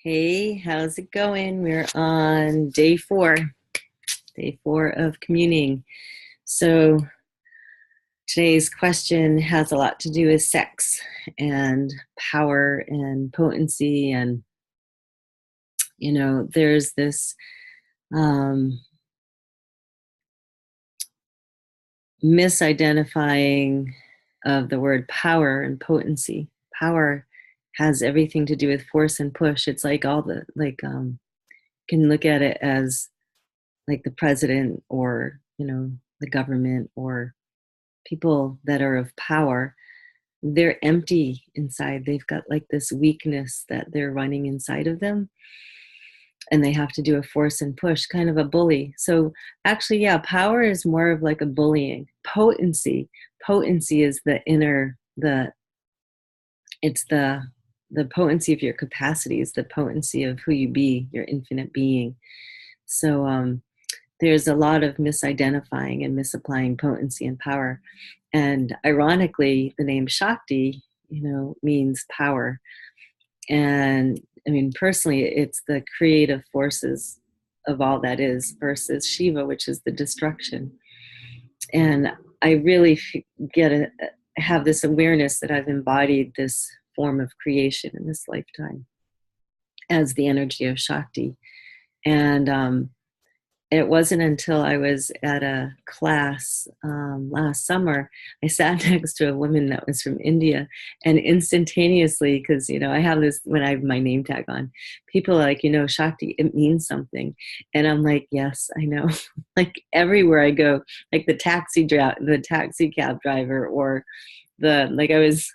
Hey, how's it going? We're on day four of communing. So today's question has a lot to do with sex and power and potency. And, there's this um, misidentifying of the word power and potency. Power has everything to do with force and push. It's like can look at it as like the president or the government or people that are of power. They're empty inside. They've got like this weakness that they're running inside of them, and they have to do a force and push, kind of a bully. So actually, yeah, power is more of like a bullying. Potency is the inner, the potency of your capacities, the potency of who you be, your infinite being. So there's a lot of misidentifying and misapplying potency and power. And ironically, the name Shakti, means power. And I mean, personally, it's the creative forces of all that is versus Shiva, which is the destruction. And I really have this awareness that I've embodied this form of creation in this lifetime as the energy of Shakti. And it wasn't until I was at a class last summer, I sat next to a woman that was from India, and instantaneously, because, I have this, when I have my name tag on, people are like, Shakti, it means something. And I'm like, yes, I know. Like everywhere I go, like the taxi cab driver, or I was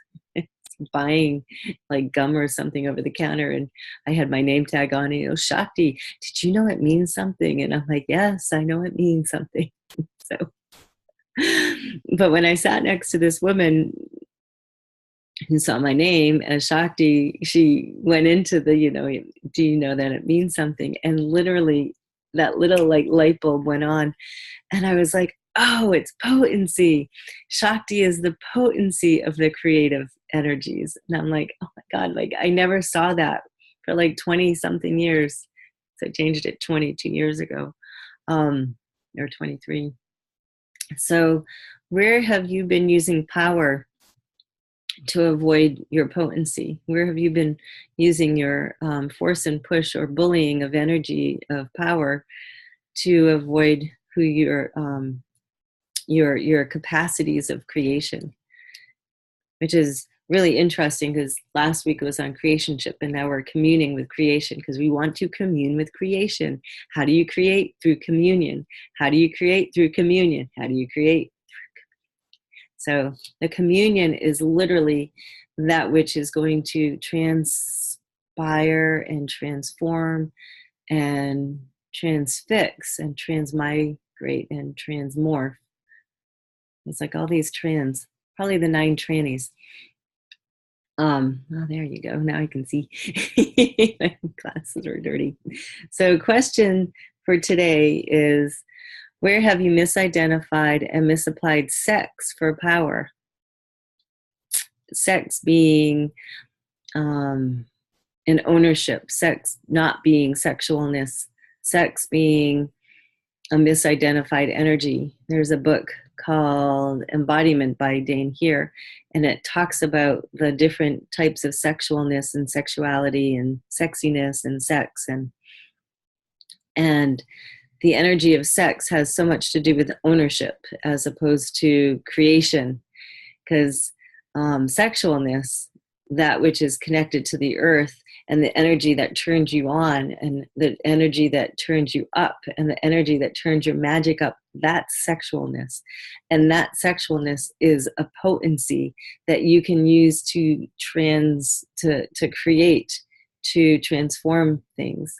buying like gum or something over the counter, and I had my name tag on, Shakti, did you know it means something? And I'm like, yes, I know it means something. So, but when I sat next to this woman who saw my name as Shakti, she went into the, do you know that it means something? And literally that little like light bulb went on, and I was like, oh, it's potency. Shakti is the potency of the creative energies. And I'm like, oh my God, like I never saw that for like 20 something years. So I changed it 22 years ago, or 23. So where have you been using power to avoid your potency? Where have you been using your force and push or bullying of energy of power to avoid who your capacities of creation? Which is really interesting, because last week it was on creationship, and now we're communing with creation, because we want to commune with creation. How do you create? Through communion. How do you create? Through communion. How do you create? So the communion is literally that which is going to transpire and transform and transfix and transmigrate and transmorph. It's like all these trans, probably the 9 trannies. Oh, there you go. Now I can see. My glasses are dirty. So question for today is, where have you misidentified and misapplied sex for power? Sex being an ownership, sex not being sexualness, sex being a misidentified energy. There's a book called Embodiment by Dane Here, and it talks about the different types of sexualness and sexuality and sexiness and sex, and the energy of sex has so much to do with ownership as opposed to creation, because sexualness, that which is connected to the earth, and the energy that turns you on, and the energy that turns you up, and the energy that turns your magic up, that's sexualness. And that sexualness is a potency that you can use to create, to transform things,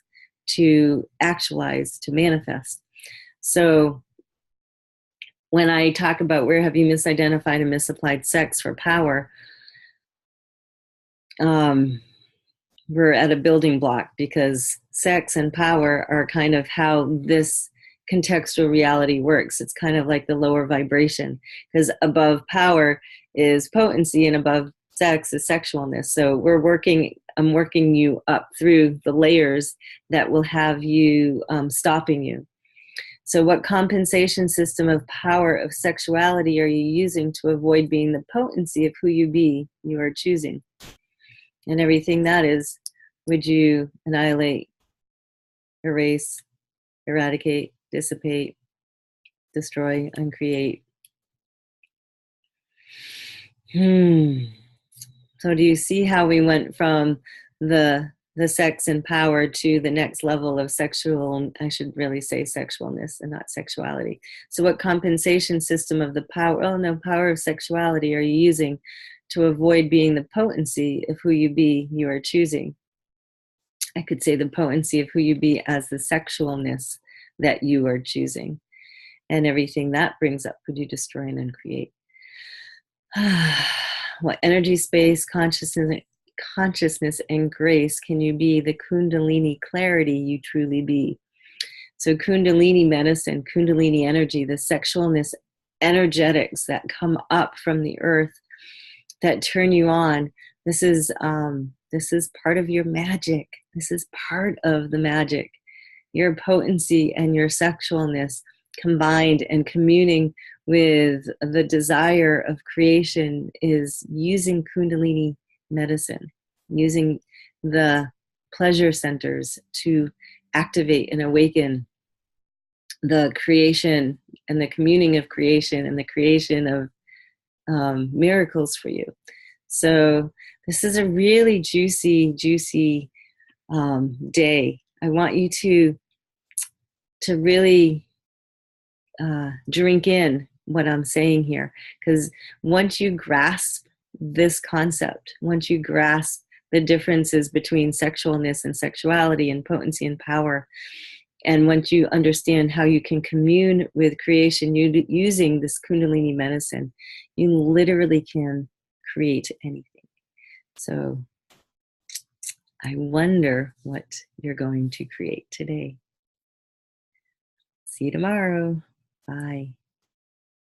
to actualize, to manifest. So when I talk about where have you misidentified and misapplied sex for power, we're at a building block, because sex and power are kind of how this contextual reality works. It's kind of like the lower vibration, because above power is potency and above sex is sexualness. So I'm working you up through the layers that will have you stopping you. So what compensation system of power of sexuality are you using to avoid being the potency of who you are choosing? And everything that is, would you annihilate, erase, eradicate, dissipate, destroy, uncreate? So do you see how we went from the sex and power to the next level of sexual, I should really say sexualness and not sexuality. So what compensation system of the power of sexuality are you using to avoid being the potency of who you are choosing? I could say the potency of who you be as the sexualness that you are choosing. And everything that brings up, could you destroy and uncreate? What energy, space, consciousness, and grace can you be the kundalini clarity you truly be? So kundalini medicine, kundalini energy, the sexualness energetics that come up from the earth that turn you on. This is part of your magic. This is part of the magic. Your potency and your sexualness combined and communing with the desire of creation is using kundalini medicine, using the pleasure centers to activate and awaken the creation and the communing of creation and the creation of miracles for you. So this is a really juicy day. I want you to really drink in what I'm saying here, because once you grasp this concept, once you grasp the differences between sexualness and sexuality and potency and power, and once you understand how you can commune with creation using this kundalini medicine, you literally can create anything. So I wonder what you're going to create today. See you tomorrow. Bye.